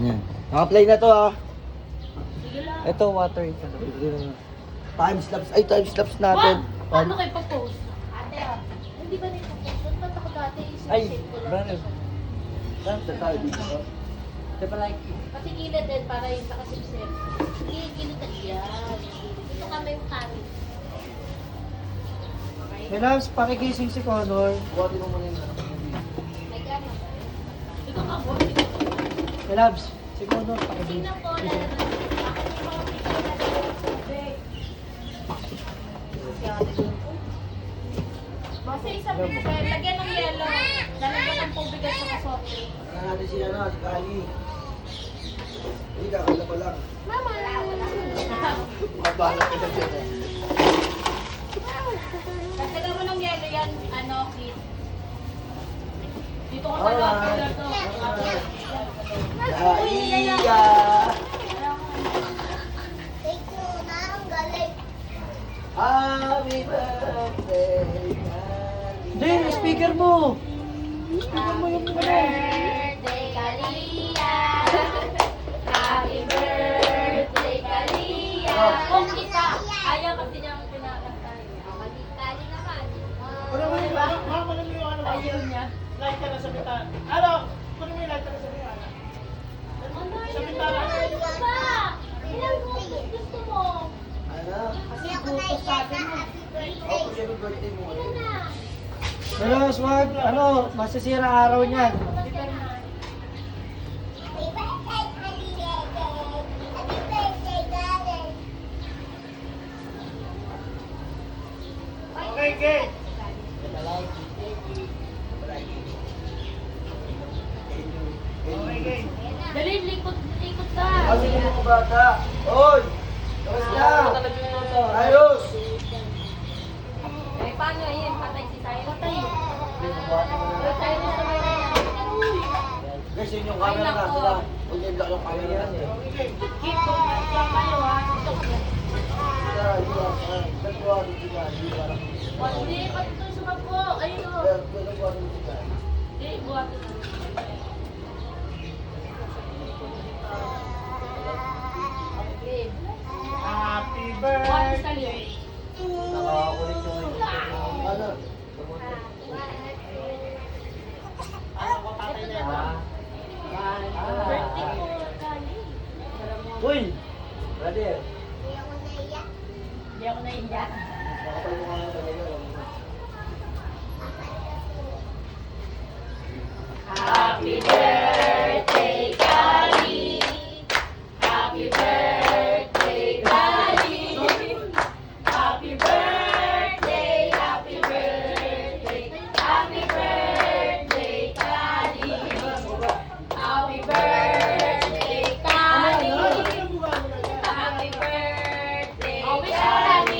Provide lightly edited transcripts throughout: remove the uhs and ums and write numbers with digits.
yan. Naka-play na to ah. Sige lang. Ito, water. Time lapse. Ay, time lapse natin. Paano kayo pa-post? Ate, hindi ba na ipopost? Ano ba ako dati? Ay, Isip ko lang. brother. Saan sa tayo dito? Diba like? Pati gilid din para yung nakasipsip. Hindi, gilid na yan. Ito kami yung kami. Okay? May loves, pakigising si Connor. Buhatin mo muna yung May gana. Ikaw ka mo. May loves, si Connor, pakigising. Tingnan ko, lalo Basta isang picture, lagyan ng yelo. Lalagyan ng tubig at saka soft drink. Ano natin si ano, si Kali. Hindi, kakala pa lang. Mama, wala. Mabalak ka na dyan eh. Lagyan mo ng yelo yan, ano, Kit. Dito ko sa lobby to. Iya! Happy birthday, Kali. Hindi, may speaker mo. Speaker mo yung Birthday, Kalia. Happy birthday, Kalia. Kung isa, ayaw kasi niyang pinakanta. Kali naman. Ano mo yung Ayaw niya. light ka na sa bitan. Ano? Kunin mo yung light ka na sa bitan. Ano Sa yun? bintana. Ano ba? Ilang gusto mo? Ano? Kasi gusto sabi mo. Oh, kasi happy birthday mo. Ilan na? Pero swag, ano, masisira araw niyan. Okay, okay. Okay, okay. Dali, likot ka. Kasi yung mga bata. Hoy! Kamusta? Ayos! Eh, paano yun? Patay si Tayo. Patay. Patay mo sa mga Guys, yun yung camera na sila. Huwag yung yung camera yan eh. Keep ko. Kayo ha. Sila, dalawa din sila. Hindi parang... Hindi, pati ito sumagpo. Ayun o. Dalawa din sila. Hindi, buhat na. Okay. Happy Buhat sa birthday. liyo. Nakakakulit yung... Ano? Ano ko tatay na ito? Birthday ko, Kali. Uy! Brother! Hindi ako naiiyak. Makapal mo nga talaga. Happy birthday, Kali. Happy birthday, Kali. Happy birthday, happy birthday. Happy birthday, Kali. Happy birthday, Kali. Happy birthday, Kali.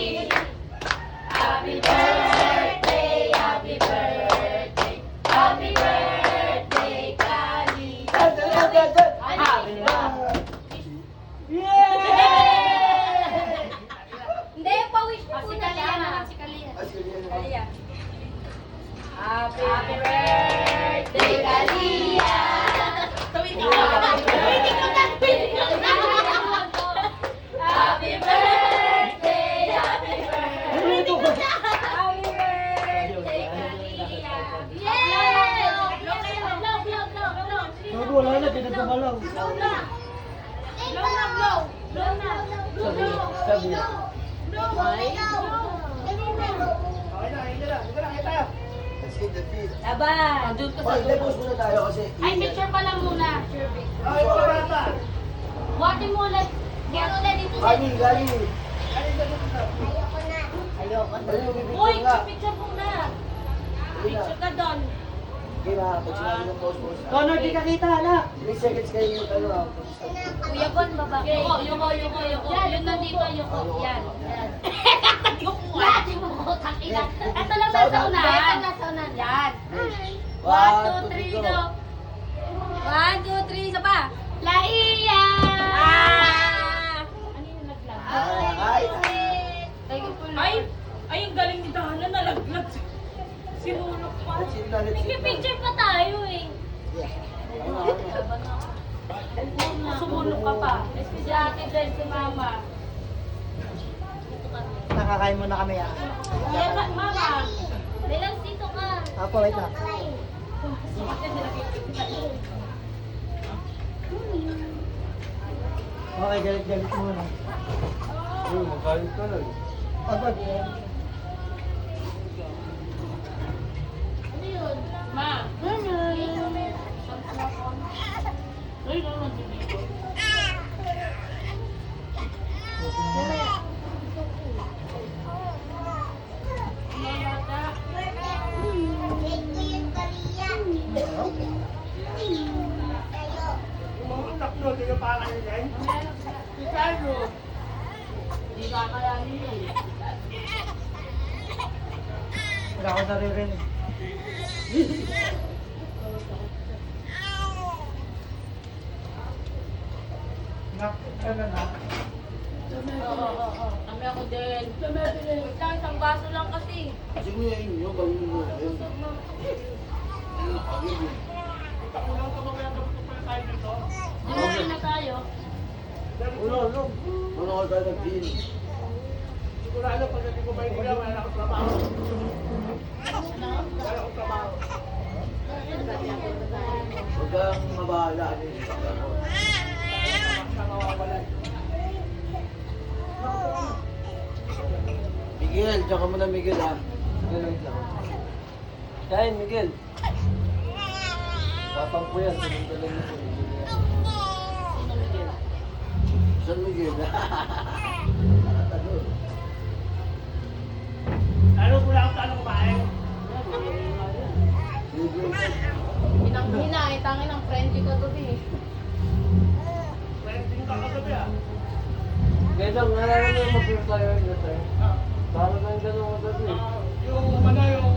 Happy birthday, happy birthday. Happy birthday, Kali. Happy Hindi, pa-wish mo muna siya. Si Kalia. Kalia. Happy birthday, Kalia. Tuwitin ko na. Tuwitin ko na. Tuwitin ko na. Happy birthday, happy birthday. Tuwitin ko na. Happy birthday, Kalia. Yay! Bago, wala na, pinagpapalaw. Blow na. Blow na, blow. Blow na. Sabi. Okay na, hindi na, tayo. Let's hit the field. Laban. Doon ka sa Hoy, dulo. lepos muna tayo kasi... Ay, picture pa lang muna. Sure, Vic. Okay, mga bata. Buhatin mo ulit. Get ulit dito. Gali, gali! Ayoko na. Ayun, may Uy, picture nga. picture muna. Picture ka doon. Okay na, pag sinabi ng post. Connor, di ka kita, anak. 3 seconds kayo yung ano. Kuya Bon, baba. Yuko. Yan, yun nandito, yuko. Yan. Yan. Yuko, takina. Ito lang nasa unahan. Ito nasa unahan. Yan. 1, 2, 3, go. 1, 2, 3, isa pa. Laia! Ano yung naglag? Ay, ang galing ni Dana, nalaglag. Sinulok pa. Let's hit na, let's hit na. Nagpipicture pa tayo eh. Yeah. Ano, ano? sumunod ka pa. Si ate din, si mama. Nakakain muna kami ah. Yan, mama. Bilang dito ka. Apo, wait lang. Okay, galit-galit muna. Magalit ka lang. Pagod. Ma. Ay, naman dito. Si Carlo. Hindi kakayanin yun. Wala ko naririnig. Ano na? Oo. Kami ako din. Wait lang, isang baso lang kasi. Kasi mo yan yun, gawin mo yun. Hindi na tayo. Ano ka tayo nag-deal? Sigurado pagdating ko ba yung gila, wala akong trabaho. Ano? Wala akong trabaho. Huwag kang mabahala. Sa mawawalan. Miguel, tsaka mo na Miguel ha. Ganun lang. Kain Miguel. Papang po yan, sinundalan mo po. Sino Miguel? San Miguel? Ano wala akong tanong kumain? Hinang-hina, tangin ang friendly ko to eh. Trending ka kagabi ah. Kaya nga lang yung mag-retire yun sir. Parang nang ganun mo dati. Yung ano yung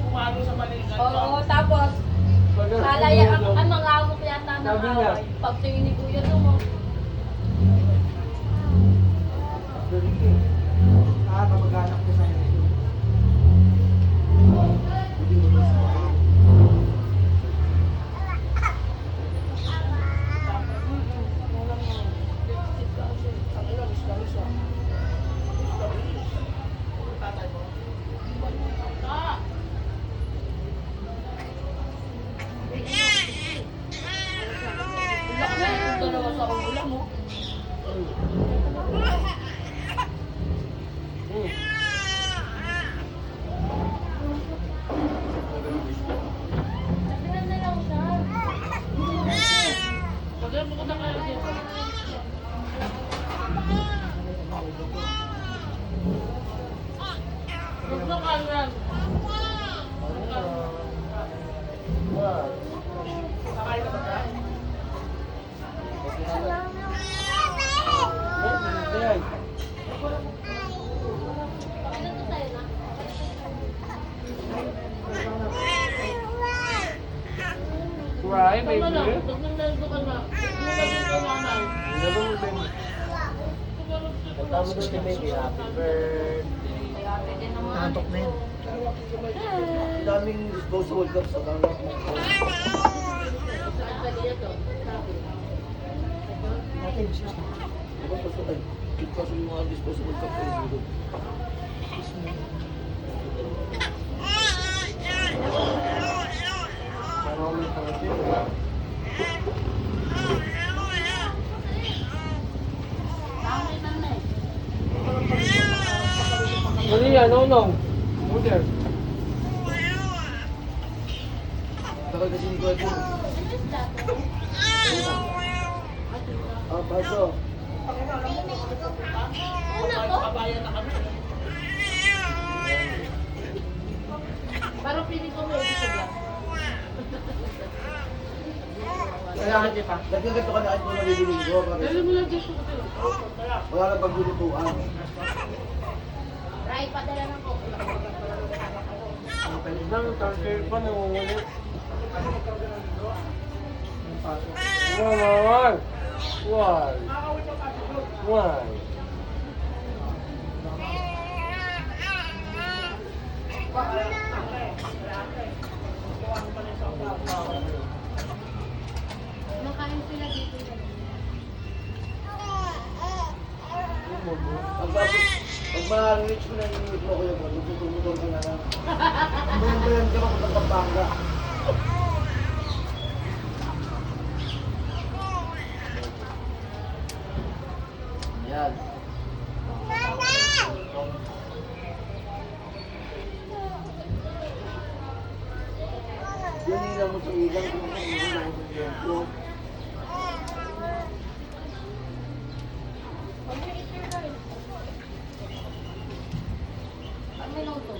umano sa maliit. Oo, tapos, kalaya, ang mga amok yata ng Sabi niya. away. Pagtingin ni Kuya to mo. Ah, kamag-anak ko sa inyo. Wala ka na, ito dalawa sa akong ulam mo. Sabihan na lang siya. Pagyan mo ko na kayo dito. Huwag na kanan. Nakain ka ba ka? Ilan to tayo na? Kurai, Tama na, nagmamendo ka na. Nagmamendo ka nanay. Tama doon si Baby, happy birthday. Ay, ate din naman. Nantok na yun. Ang daming disposable cups sa tanong mo. Saan ka liya to? Sabi. Ate, bisnes na. Diba basta tayo? Kasi yung mga disposable cups ay zero. Marami pa kasi. Tama na na eh. Ano yan? Nonong? Order. Takal kasi ni Kuya Jun. Ano is that? Ah, baso. Una ko? Kabayan na kami. Parang piling ko may ito ba? Kailangan di pa. Nagkaganto ka na kahit mo nabibili ko. Dali mo lang dito ko tayo. Wala nang paglulutuan. Ray, padala ng ko. Nang target pa nangungulit. Why? Why? Why? Nakain sila dito. Pag ma-reach mo na yung limit mo, kuya, magtutulong ka na lang. Ang bayan ka pa sa Pampanga. Yan. Yun lang mo sa ilang kung ano na ang tempo. Ang minuto.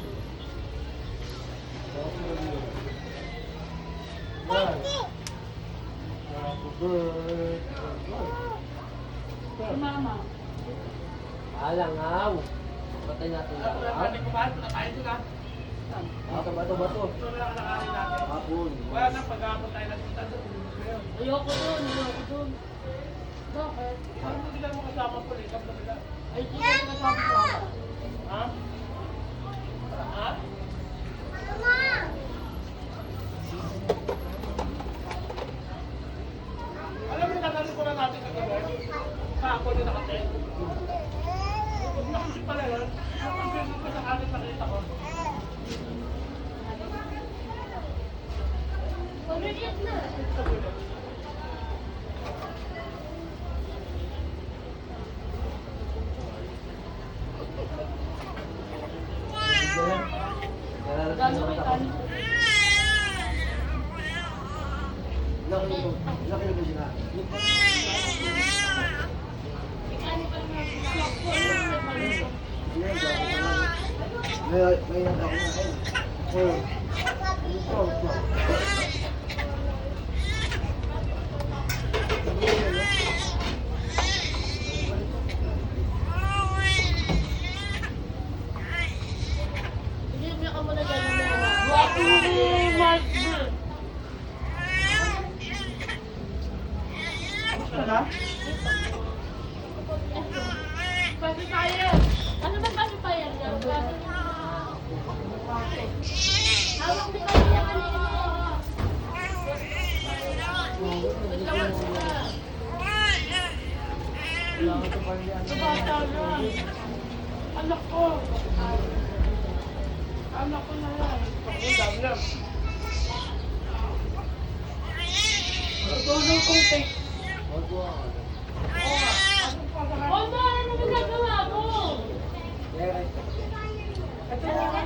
Si mama. Alangaw. Patay natin lang. Pwede ko ba? Nakain sila. Bato. Ito na lang nakain natin. Hapon. Wala na pag-aapon tayo nagpunta doon. Ayoko dun. Bakit? Parang hindi lang mo kasama po, likap na bila. Ay, di ko kasama ko. Ha? Ha? Alam mo, nagaling ko na natin kagabi. Kahapon yung nakatin. Nakasip pala yun. Nakasip ko sa kanin nakita ko. Pag-react na. Gano'n may kanin. Laki na ba siya? May nagkakain na kayo. Oo. Hindi mo ka muna dyan. Wapo ni Mark. Pacifier! Ano ba pacifier? Hawak ni Pacifier kanina. Naglawan sila. Bata na. Anak ko. Anak ko na yan. Ang dami na. Tutulong kong take. Oh, no! Ano ba nagawa mo? Ito na.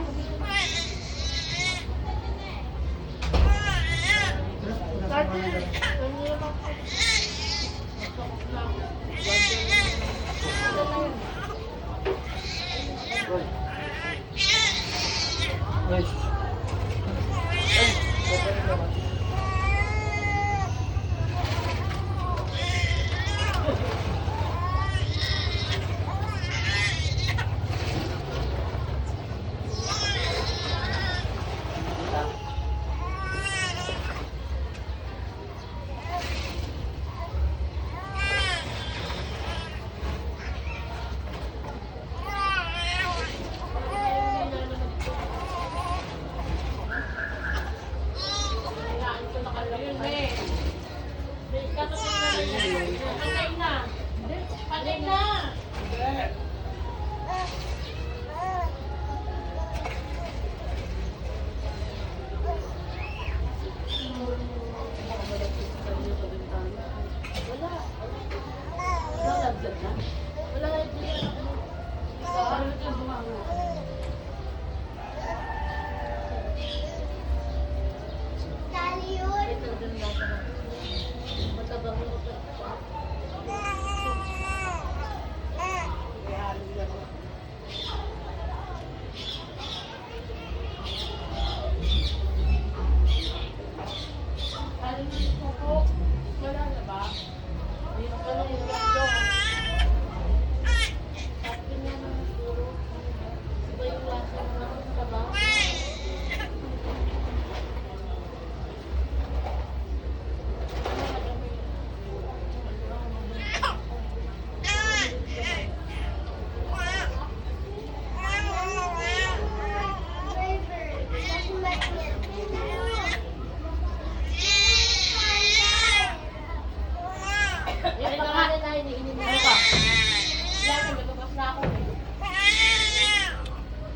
Patay na!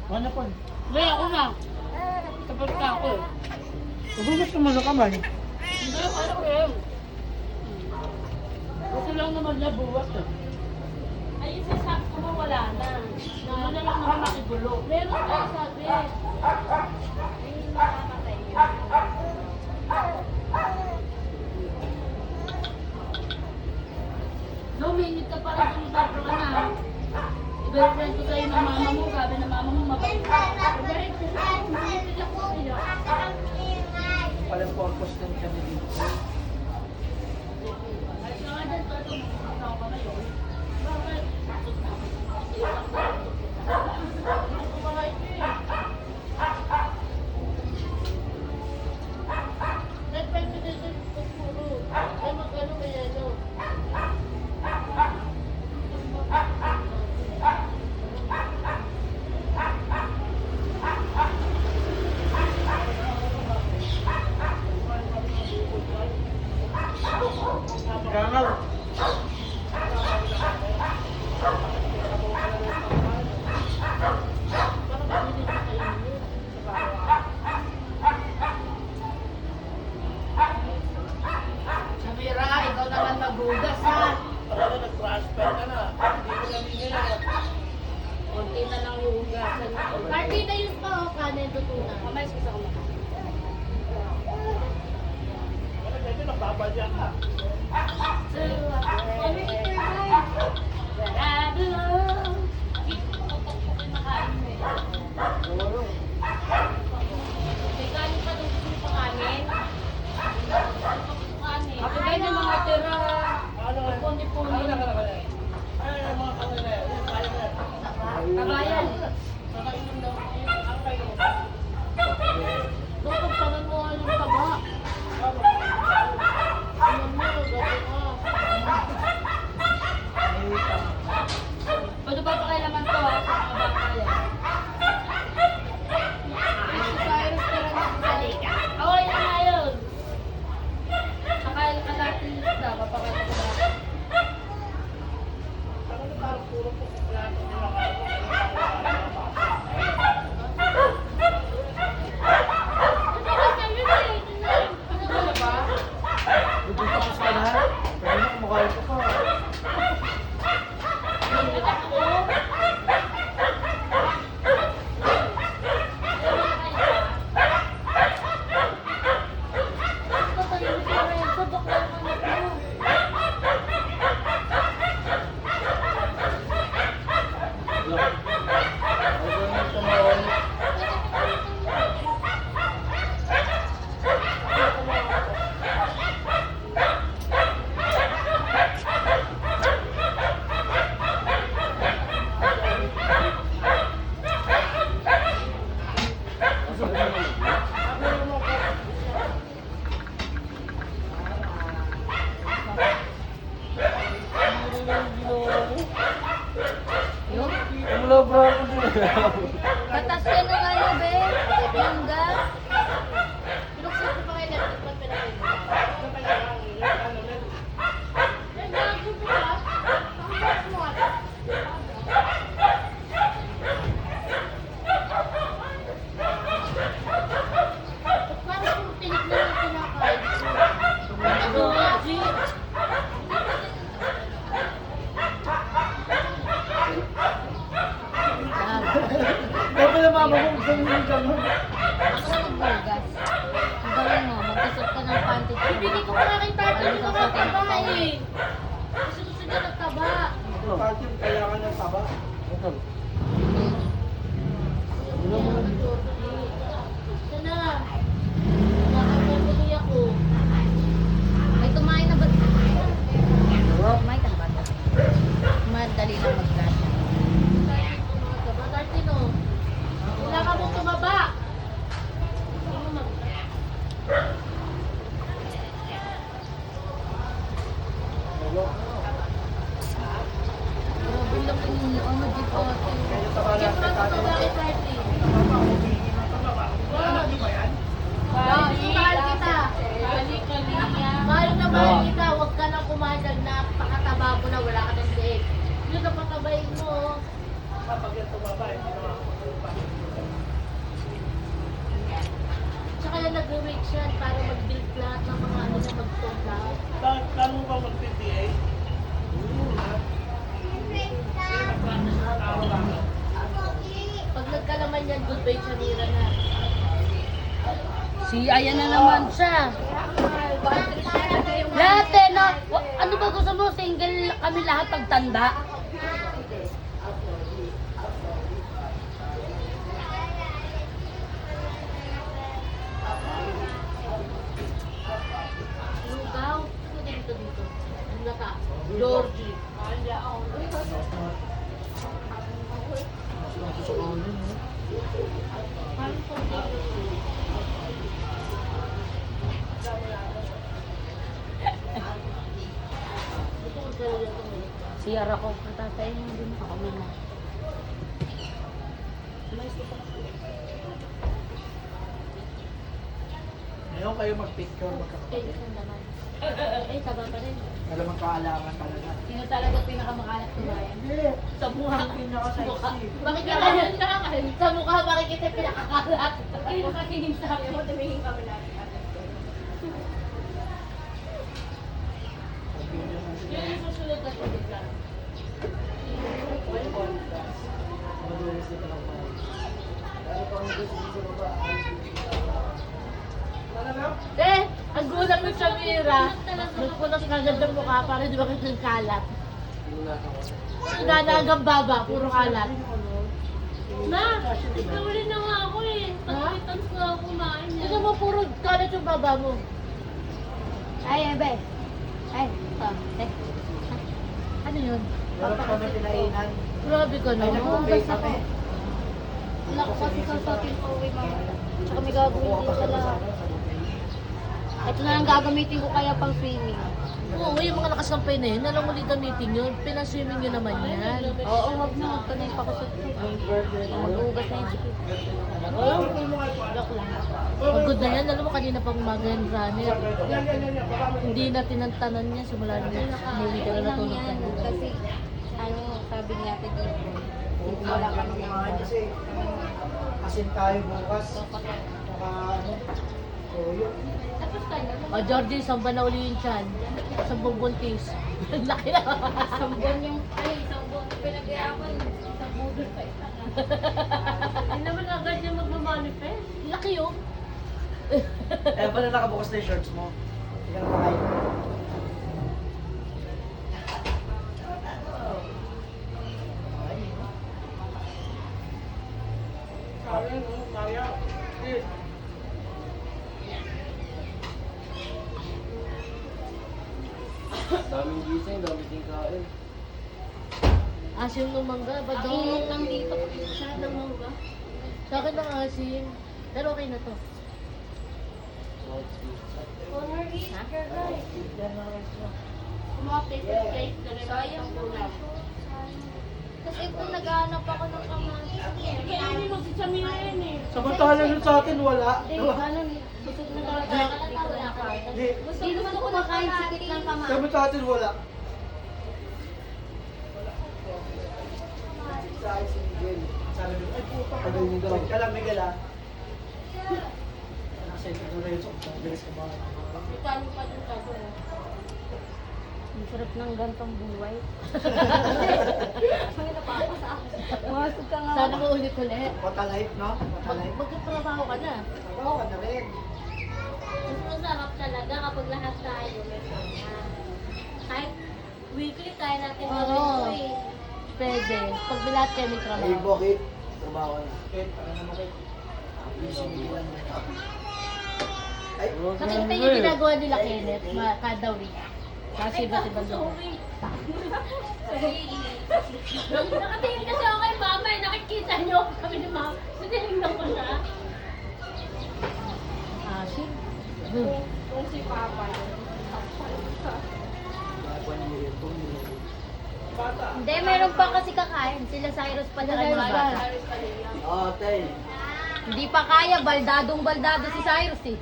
Ano po? Hindi, ako na. Tapos na ako. Magugas naman na kamay. Hindi, ano eh. Gusto lang naman niya buwas eh. Ayun sa sabi ko mo wala na. Naman na lang naman makigulo. Meron tayo sabi. Ayun nakamatay niya. No, minit ka pa rin kung sabi ka na. I-girlfriend ko sa'yo ng mama mo. Sabi ng mama mo mabait ka. Sabi ko sa'yo. Palang purpose ng kami dito. Gangaw. Samira, ikaw naman maghugas ha. Para nag-transfer ka na. Hindi ko nabibigyan. Konti na lang yung hugasan. Party na yun pa o kanin tutunan. Mamay sa ko maka. Wala medyo nagbabalya ka. Ano ito yung may kanin pa doon gusto pa kanin? Ako din yung mga tira. Pundi-pundi. Ay, mga kanila. Kaya mo yan. Kabayan. Nakainom daw. Ang kayo. Doon pagtangan mo yung taba. Ano mo, gabi ka. Pwede ba pakilaman to ha? Sa mga bata yan. Okay na nga yun. Nakail ka natin isda. Papakain ko na. Ano ba? Hindi tapos ka na. Pero kumakain ka pa. Wala ba ako din? Batas yan ng ano, be? Yung gas. Pinuksan ko pa kayo na pag pinakita. Parang kung tinik na yung pinakain. Ano, G? Kaya pala mama ko gusto mo yung gano'n. Ako na magbugas. Ang gawin mo, magkasot ka ng panty. Bibigay ko pa nga kay Tati yung mga taba eh. Kasi gusto niya nagtaba. Patim, kaya ka ng taba. Ito. Ito na. Nakakabili ako. May tumain na ba? Kumain ka na ba? Madali lang mag-gas. Tartino, wala ka mong tumaba. Ano mag- Grabe lang yung ano dito. Siyempre ako ito bakit party? Mahal kita. Mahal na mahal kita. Huwag ka na kumadal na pakataba mo na wala ka ng deeg. Yun na patabayin mo. Kapag yan tumaba, hindi naman ako nag-wait siya para mag-build lahat ng mga ano na mag-toga. Kano ba mag-PTA? Pag nagkalaman yan, goodbye Chanira na. Si ayan na naman siya. Lahat eh, no? Ano ba gusto mo? Single kami lahat pagtanda. Lugaw. Ano dito dito? Ang laka. Georgie. Siyara ko. Tatay mo din ako muna. Ngayon kayo mag-picture, magkakapatid. Eh, taba pa rin. Malamang kaalaman talaga. Sino talaga pinakamakalat tumayan? Hindi. Sa mukha. Pinaka-sexy. Bakit ka sa mukha, bakit kita pinakakalat? Bakit sabi mo, tumingin kami natin. Yan yung susunod na pelikula. Madulas dito lang pa. Ano pa ang gusto sa baba? Eh, ang gulat ng Samira, nagpunas ka agad ng mukha para di ba kasi kalat. Nanagang baba, puro kalat. Ma, ikaw rin na nga ako eh. Pagkitang ko ako kumain. Tignan mo, puro kalat yung baba mo. Ay, ebe. Ay, ano yun? Wala pa kami pinainan. Grabe ka Ay, naman. nagpapay kami. Wala ko kasi sasakin pa uwi, mama. Tsaka may gagawin din sa lahat. Ito na lang gagamitin ko kaya pang swimming. Oo, yung mga nakasampay na yun, nalang muli gamitin yun. Pinaswimming nyo naman yan. Oo, wag na. Huwag ka na yung pakusot ko. Mag-uugas na yung sikip. Joke lang. Pagod na yan, alam mo kanina pang umaga yan, runner. Hindi na tinantanan niya, simula na hindi ka na natulog ka na. Kasi, ano, sabi niya ate dito, wala ka nang Kumain kasi. Asin tayo bukas. Saka ano. Toyo. Tapos ka na. O Georgie, saan ba na uli yung tiyan? Saan buntis? Laki na. Isang buwan yung, isang buwan yung pinag-iapan. Isang budol pa isa na. Hindi naman agad yung magmamanifest. Laki yun. Eh, paano nakabukas na yung shorts mo? Hindi ka na makain. Daming gising, daming tingkain. Asim ng mangga, ba Ang init lang dito. Sarap ng mangga. Sa akin ng asim. Pero okay na to. Mga place na rin. Sayang ulam. Kasi kung naghahanap ako ng kamatis. Kainin mo si Samira yan eh. Samantahan nun sa atin, wala. Ganun, busog na talaga. Hindi. Gusto naman ko kumakain sikit ng kamatis. Sabi sa atin, wala. Sa akin si Miguel. Sabi niya, ay puta ka daw. Ka lang, Miguel ah. Kasi ito na yun sa bilis ka ba? Italo pa dun ka doon. Ang sarap ng gantong buhay. Masok ka nga. Sana mo ulit-ulit. Patalight, no? Patalight. Magkatrabaho ka na. Oo, ka na rin. Mas masarap talaga kapag lahat tayo may sama. Kahit weekly kaya natin Oo. gawin ko eh. Pwede. Pag bilat kayo may Ay, trabaho. Bokit. Trabaho na. Kit, ano naman kit? Busy Miguel. Ay, Nakita niyo yung ginagawa nila Kenneth, kada week. Kasi iba't ibang lugar. Nakatingin kasi ako kay mama eh. Nakikita niyo kami ni mama. Sinilingnan ko siya. Asim. Kung si papa yun. Hindi, meron pa kasi kakain. Sila Cyrus pa Sila na Cyrus pa. oh, tay. Hindi pa kaya, baldadong baldado si Cyrus eh.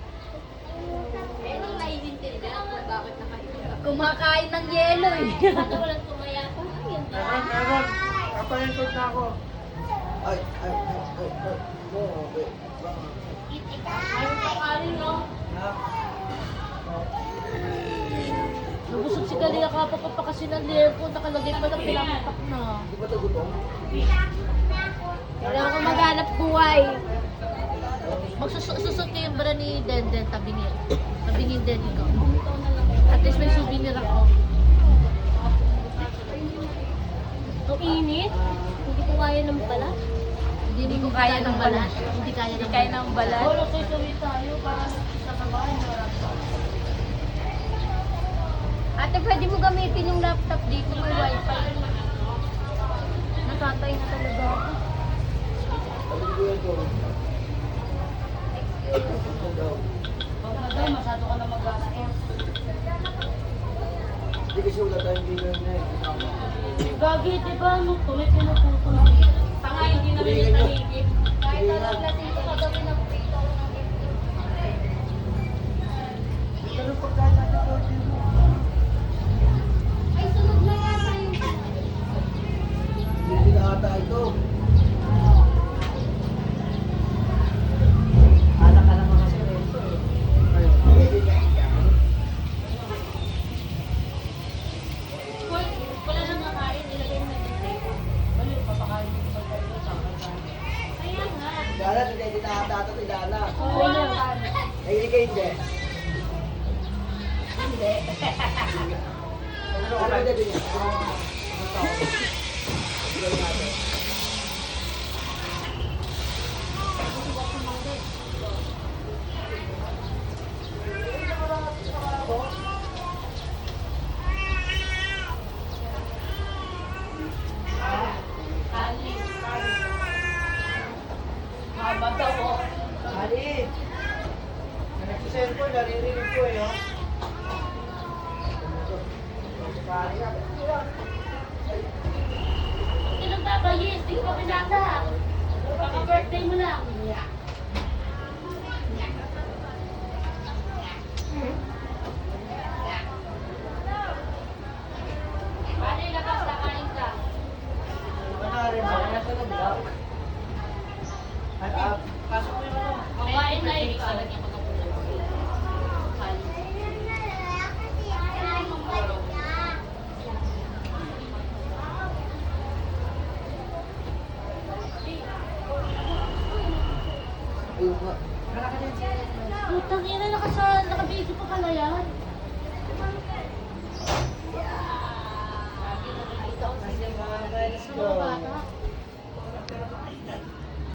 Pero naiintindihan kung bakit nakaintindihan. Kumakain ng yelo eh. Ano walang tumaya pa? Meron. Kapalintod na ako. Ay. Okay. Mayroon pang alin, no? Nabusog si Kalia kapapa pa kasi ng lier ko. Nakalagay pa na pinamapak na. Di ba ito gutom? Kailangan ko maghanap buhay. Magsusot kayo yung bara ni Denden, tabingin. Tabingin din ikaw. At least may souvenir ako. Ang init. Hindi ko kaya ng balat. Hindi ko kaya ng balat. Hindi kaya ng balat. Oo, tuloy tayo para sa kabahay. Ate, pwede mo gamitin yung laptop dito, may wifi. Natatay na talaga ako. Sabi ko yan to. Bagay, masyado ka na mag-gastos. Hindi kasi wala tayong bigay na eh. Gagi, di ba? Ano to? May pinuputo na. Tanga, hindi na rin yung taligid. Kahit alam natin ito, kagawin na pito ko ng Ganun pagkain natin ko. Ay, sunod na yata yung... Hindi na ata ito. Anak ka naman kasi Renzo eh. Wala nang kakain, ilagay mo na yung plate. Baliw, papakain mo sa pagkain sa pagkain. Kaya nga. Dana, hindi na ata ito. Dana. Oo, Ay, hindi hindi. Hindi. Ano ka pwede din yan? Haba daw, oh. Ali! Nag-cellphone, naririnig ko eh. Oh. Hindi lang babayis, hindi ko pinata. Baka birthday mo lang. Paano ilabas na kain ka? Manarin mo, kaya sa nag-lock. At pasok mo yung ano. Kumain na yun. Ikaw lagyan ko ng ulam. Ayun nga. Putang ina, nakabidyo pa pala yan.